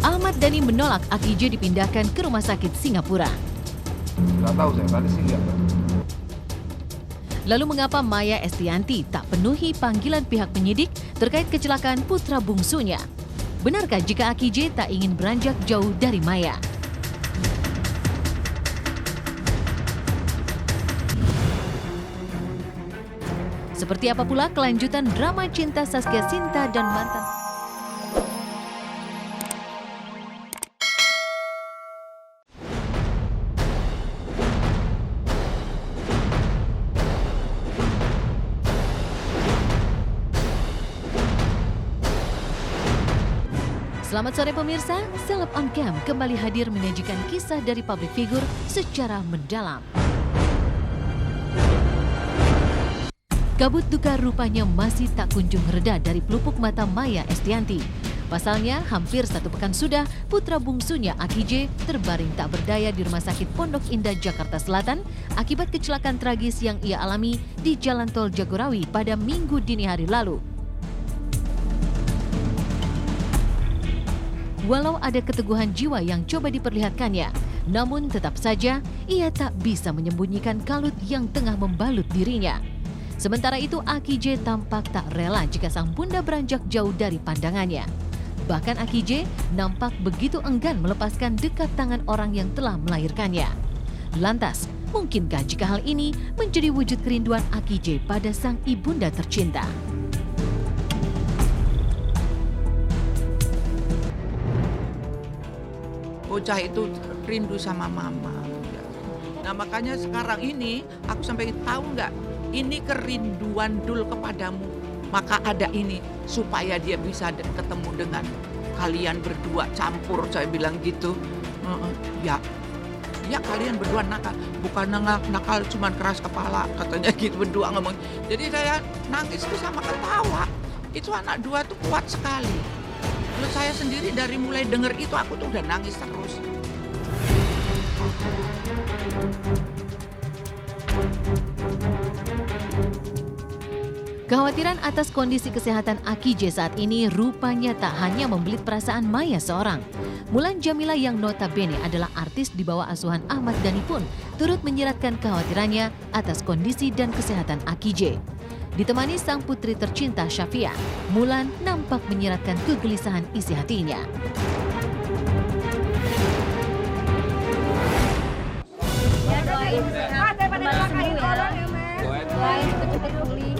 Ahmad Dhani menolak Aki J dipindahkan ke rumah sakit Singapura. Nggak tahu saya, tadi sih nggak tahu. Lalu mengapa Maya Estianty tak penuhi panggilan pihak penyidik terkait kecelakaan putra bungsunya? Benarkah jika Aki J tak ingin beranjak jauh dari Maya? Seperti apa pula kelanjutan drama cinta Zaskia Sinta dan mantan... Selamat sore pemirsa, Seleb on Cam kembali hadir menyajikan kisah dari public figure secara mendalam. Kabut duka rupanya masih tak kunjung reda dari pelupuk mata Maya Estianty. Pasalnya, hampir 1 pekan sudah putra bungsunya Aki J terbaring tak berdaya di Rumah Sakit Pondok Indah, Jakarta Selatan akibat kecelakaan tragis yang ia alami di Jalan Tol Jagorawi pada Minggu dini hari lalu. Walau ada keteguhan jiwa yang coba diperlihatkannya, namun tetap saja ia tak bisa menyembunyikan kalut yang tengah membalut dirinya. Sementara itu Aki J tampak tak rela jika sang bunda beranjak jauh dari pandangannya. Bahkan Aki J nampak begitu enggan melepaskan dekat tangan orang yang telah melahirkannya. Lantas, mungkinkah jika hal ini menjadi wujud kerinduan Aki J pada sang ibunda tercinta? Bocah itu rindu sama mama. Nah makanya sekarang ini aku sampai tahu nggak, ini kerinduan Dul kepadamu. Maka ada ini supaya dia bisa ketemu dengan kalian berdua campur, saya bilang gitu. Ya kalian berdua nakal, bukan nakal cuman keras kepala, katanya gitu berdua ngomong. Jadi saya nangis itu sama ketawa. Itu anak dua tuh kuat sekali. Kalau saya sendiri dari mulai denger itu aku tuh udah nangis terus. Kekhawatiran atas kondisi kesehatan Aki J saat ini rupanya tak hanya membelit perasaan Maya seorang. Mulan Jamila yang notabene adalah artis di bawah asuhan Ahmad Dhani pun turut menyiratkan kekhawatirannya atas kondisi dan kesehatan Aki J. Ditemani sang putri tercinta Syafia, Mulan nampak menyiratkan kegelisahan isi hatinya. Ya doain sehat, kembali sembuh ya. Doain cepet-cepet pulih.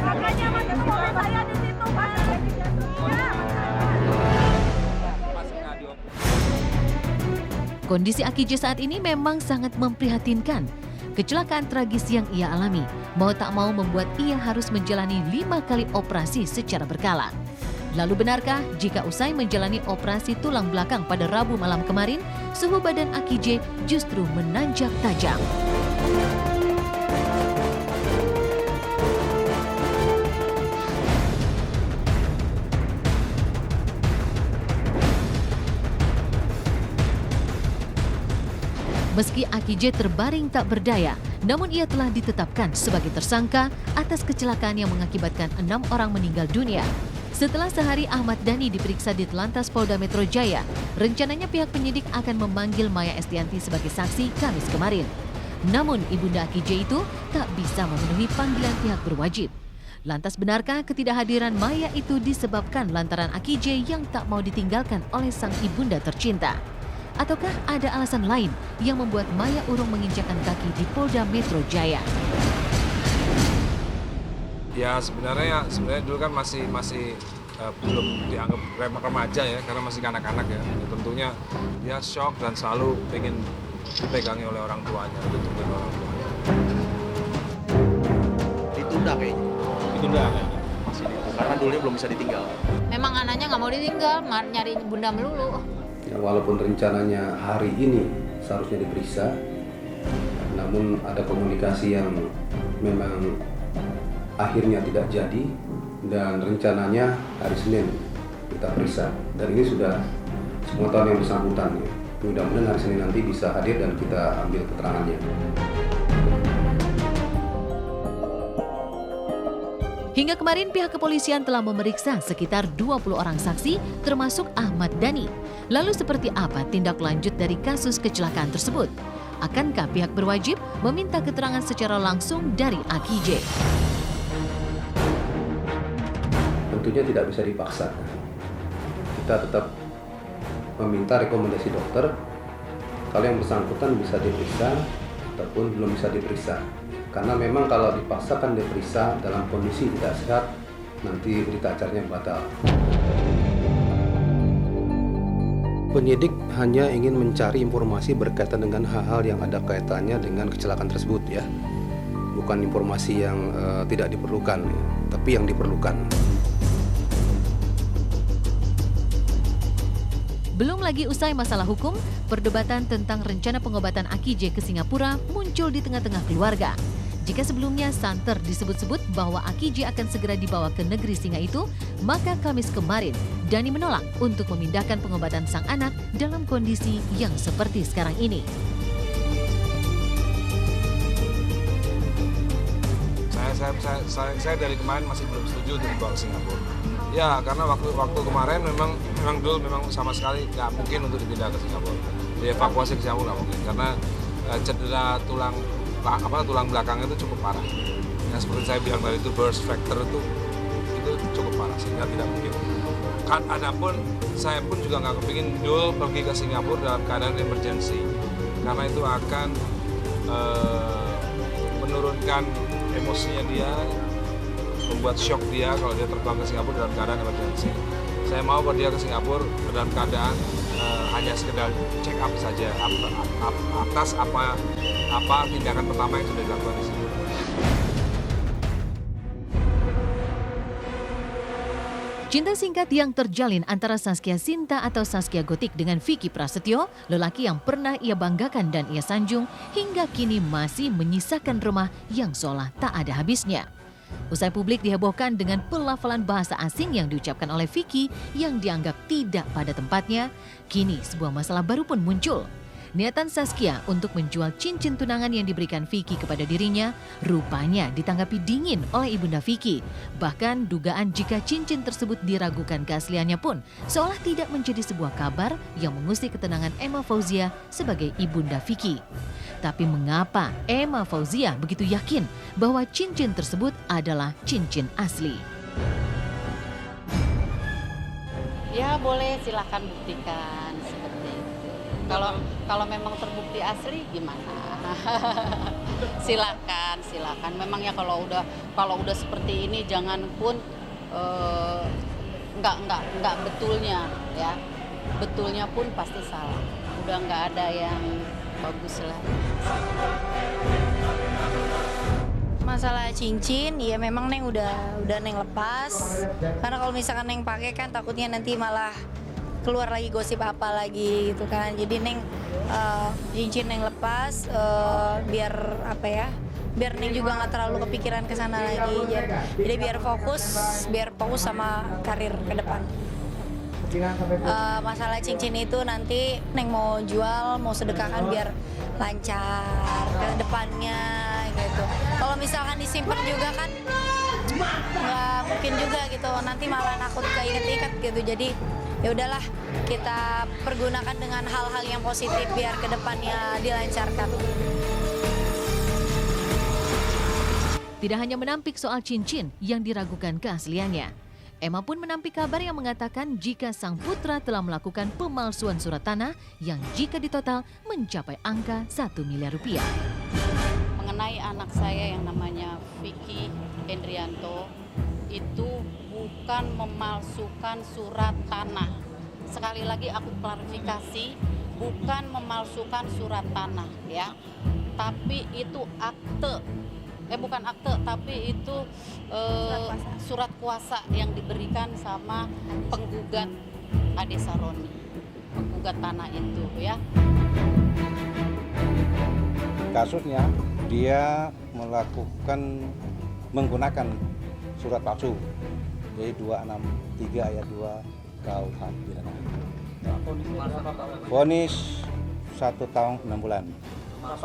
Makanya masih sekolah saya di situ, Pak. Kondisi Aki J saat ini memang sangat memprihatinkan. Kecelakaan tragis yang ia alami mau tak mau membuat ia harus menjalani 5 kali operasi secara berkala. Lalu benarkah jika usai menjalani operasi tulang belakang pada Rabu malam kemarin, suhu badan Aki J justru menanjak tajam? Meski Aki J terbaring tak berdaya, namun ia telah ditetapkan sebagai tersangka atas kecelakaan yang mengakibatkan 6 orang meninggal dunia. Setelah sehari Ahmad Dhani diperiksa di Telantas Polda Metro Jaya, rencananya pihak penyidik akan memanggil Maya Estianty sebagai saksi Kamis kemarin. Namun ibunda Aki J itu tak bisa memenuhi panggilan pihak berwajib. Lantas benarkah ketidakhadiran Maya itu disebabkan lantaran Aki J yang tak mau ditinggalkan oleh sang ibunda tercinta? Ataukah ada alasan lain yang membuat Maya urung menginjakkan kaki di Polda Metro Jaya? Ya sebenarnya dulu kan masih belum dianggap remaja ya, karena masih kanak-kanak ya. Tentunya dia shock dan selalu ingin dipegangi oleh orang tuanya, ditungguin orang tuanya. Ditunda kayaknya. Masih ditunda, karena dulunya belum bisa ditinggal. Memang anaknya nggak mau ditinggal, nyari bunda melulu. Ya, walaupun rencananya hari ini seharusnya diperiksa, namun ada komunikasi yang memang akhirnya tidak jadi dan rencananya hari Senin kita periksa. Dan ini sudah semua tahun yang bersangkutan. Mudah-mudahan hari Senin nanti bisa hadir dan kita ambil keterangannya. Hingga kemarin pihak kepolisian telah memeriksa sekitar 20 orang saksi termasuk Ahmad Dhani. Lalu seperti apa tindak lanjut dari kasus kecelakaan tersebut? Akankah pihak berwajib meminta keterangan secara langsung dari AKJ? Tentunya tidak bisa dipaksa. Kita tetap meminta rekomendasi dokter kalau yang bersangkutan bisa diperiksa ataupun belum bisa diperiksa. Karena memang kalau dipaksakan diperiksa dalam kondisi tidak sehat, nanti berita acaranya batal. Penyidik hanya ingin mencari informasi berkaitan dengan hal-hal yang ada kaitannya dengan kecelakaan tersebut ya. Bukan informasi yang tidak diperlukan, ya, tapi yang diperlukan. Belum lagi usai masalah hukum, perdebatan tentang rencana pengobatan AKJ ke Singapura muncul di tengah-tengah keluarga. Jika sebelumnya santer disebut-sebut bahwa AKJ akan segera dibawa ke negeri singa itu, maka Kamis kemarin Dhani menolak untuk memindahkan pengobatan sang anak dalam kondisi yang seperti sekarang ini. Saya dari kemarin masih belum setuju untuk dibawa ke Singapura. Ya, karena waktu kemarin memang dulu sama sekali nggak mungkin untuk dipindah ke Singapura. Dievakuasi ke Singapura nggak mungkin karena cedera tulang belakangnya itu cukup parah. Yang seperti saya bilang tadi itu burst fracture itu cukup parah sehingga tidak mungkin. Adapun saya pun juga nggak kepingin Dul pergi ke Singapura dalam keadaan emergency karena itu akan menurunkan emosinya dia, membuat shock dia kalau dia terbang ke Singapura dalam keadaan emergency. Saya mau dia ke Singapura dalam keadaan hanya sekedar check up saja atas apa tindakan pertama yang sudah dilakukan di sini. Cinta singkat yang terjalin antara Saskia Sinta atau Saskia Gotik dengan Vicky Prasetyo, lelaki yang pernah ia banggakan dan ia sanjung, hingga kini masih menyisakan remah yang seolah tak ada habisnya. Usai publik dihebohkan dengan pelafalan bahasa asing yang diucapkan oleh Vicky yang dianggap tidak pada tempatnya, kini sebuah masalah baru pun muncul. Niatan Saskia untuk menjual cincin tunangan yang diberikan Vicky kepada dirinya rupanya ditanggapi dingin oleh ibunda Vicky. Bahkan dugaan jika cincin tersebut diragukan keasliannya pun seolah tidak menjadi sebuah kabar yang mengusik ketenangan Emma Fauzia sebagai ibunda Vicky. Tapi mengapa Emma Fauzia begitu yakin bahwa cincin tersebut adalah cincin asli? Ya boleh, silakan buktikan seperti itu. Kalau memang terbukti asli gimana? silakan. Memang ya kalau udah seperti ini jangan pun nggak betulnya ya. Betulnya pun pasti salah. Udah nggak ada yang bagus lah. Masalah cincin, ya memang Neng udah Neng lepas. Karena kalau misalkan Neng pakai kan takutnya nanti malah keluar lagi gosip apa lagi gitu kan. Jadi Neng cincin Neng lepas biar apa ya? Biar Neng juga nggak terlalu kepikiran ke sana lagi. Jadi biar fokus sama karir ke depan. Masalah cincin itu nanti Neng mau jual, mau sedekahkan biar lancar ke depannya gitu. Kalau misalkan disimpan juga kan nggak mungkin juga gitu, nanti malah nakut keinget-inget gitu. Jadi ya udahlah, kita pergunakan dengan hal-hal yang positif biar ke depannya dilancarkan. Tidak hanya menampik soal cincin yang diragukan keasliannya, Emma pun menampik kabar yang mengatakan jika sang putra telah melakukan pemalsuan surat tanah yang jika ditotal mencapai angka 1 miliar rupiah. Mengenai anak saya yang namanya Vicky Hendrianto, itu bukan memalsukan surat tanah. Sekali lagi aku klarifikasi, bukan memalsukan surat tanah ya. Tapi itu bukan akte, tapi itu surat kuasa yang diberikan sama penggugat Ade Saroni, penggugat tanah itu ya. Kasusnya dia menggunakan surat palsu, jadi 263 ayat 2 KUH pidana. Vonis 1 tahun 6 bulan.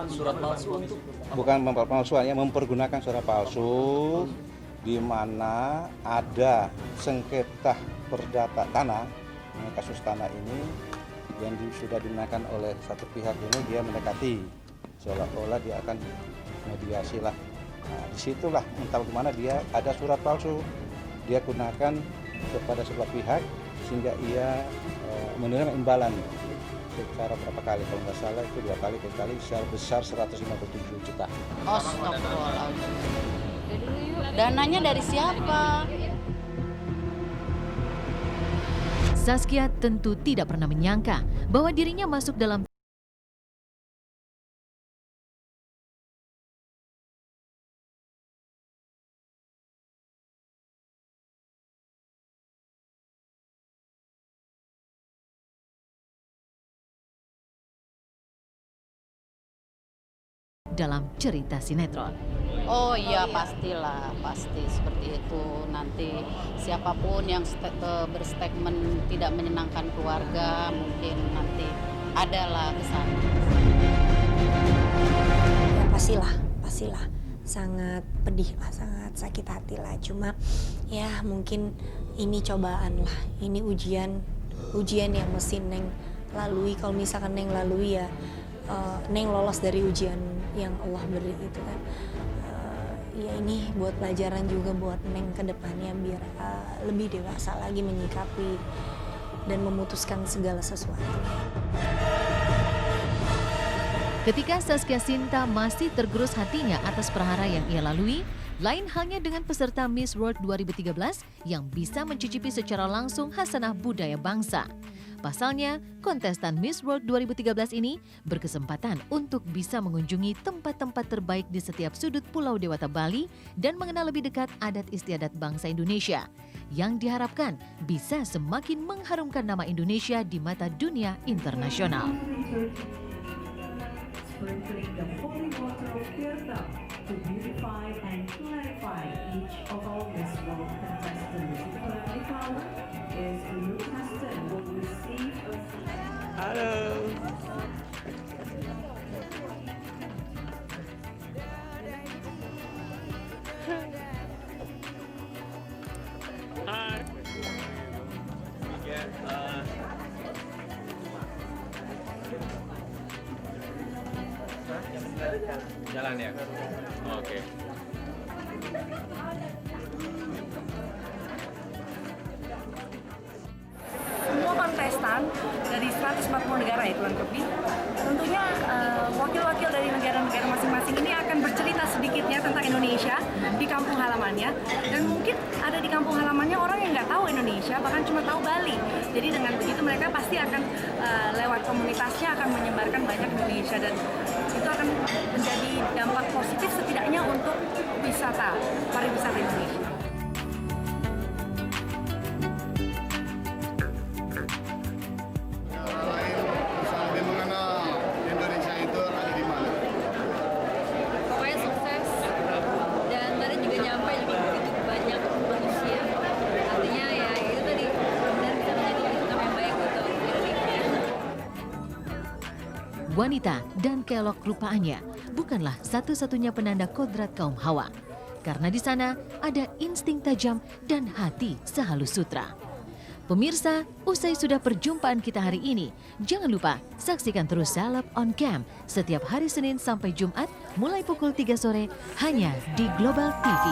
Surat palsu itu bukan pemalsuan ya, mempergunakan surat palsu di mana ada sengketa perdata tanah, kasus tanah ini yang sudah dimenangkan oleh satu pihak ini, dia mendekati seolah-olah dia akan mediasi lah. Nah, disitulah entah bagaimana dia ada surat palsu, dia gunakan kepada sebelah pihak sehingga ia menerima imbalan secara berapa kali, kalau nggak salah itu 2 kali, 3 kali sebesar 157 juta. Astagfirullahaladzim. Dananya dari siapa? Saskia tentu tidak pernah menyangka bahwa dirinya masuk dalam cerita sinetron. Oh iya, pastilah, pasti seperti itu. Nanti siapapun yang berstatement tidak menyenangkan keluarga, mungkin nanti adalah kesana. Ya pastilah. Sangat pedih lah, sangat sakit hati lah. Cuma ya mungkin ini cobaan lah, ini ujian yang mesti Neng lalui. Kalau misalkan Neng lalui ya Neng lolos dari ujian yang Allah beri itu kan. Ya ini buat pelajaran juga buat Neng ke depannya biar lebih dewasa lagi menyikapi dan memutuskan segala sesuatu. Ketika Saskia Sinta masih tergerus hatinya atas perhara yang ia lalui, lain halnya dengan peserta Miss World 2013 yang bisa mencicipi secara langsung hasanah budaya bangsa. Pasalnya, kontestan Miss World 2013 ini berkesempatan untuk bisa mengunjungi tempat-tempat terbaik di setiap sudut Pulau Dewata Bali dan mengenal lebih dekat adat istiadat bangsa Indonesia yang diharapkan bisa semakin mengharumkan nama Indonesia di mata dunia internasional. Sprinkling the holy water of Tirta to beautify and clarify each of our Miss World contestants. Currently found is a new contestant will receive a... Halo. Hai. Jalan ya? Oke. Semua kontestan dari 140 negara ya kurang lebih, tentunya wakil-wakil dari negara-negara masing-masing ini akan bercerita sedikitnya tentang Indonesia di kampung halamannya, dan mungkin ada di kampung halamannya orang yang nggak tahu Indonesia, bahkan cuma tahu Bali. Jadi dengan begitu mereka pasti akan lewat komunitasnya akan menyebarkan banyak Indonesia, dan itu akan menjadi dampak positif setidaknya untuk wisata, pariwisata Indonesia. Pokoknya sukses dan tadi juga nyampe juga begitu banyak manusia. Artinya ya itu tadi benar bisa menjadi income yang baik untuk Indonesia. Wanita dan kelok rupaannya bukanlah satu-satunya penanda kodrat kaum Hawa. Karena di sana ada insting tajam dan hati sehalus sutra. Pemirsa, usai sudah perjumpaan kita hari ini, jangan lupa saksikan terus Celeb on Cam setiap hari Senin sampai Jumat mulai pukul 3 sore hanya di Global TV.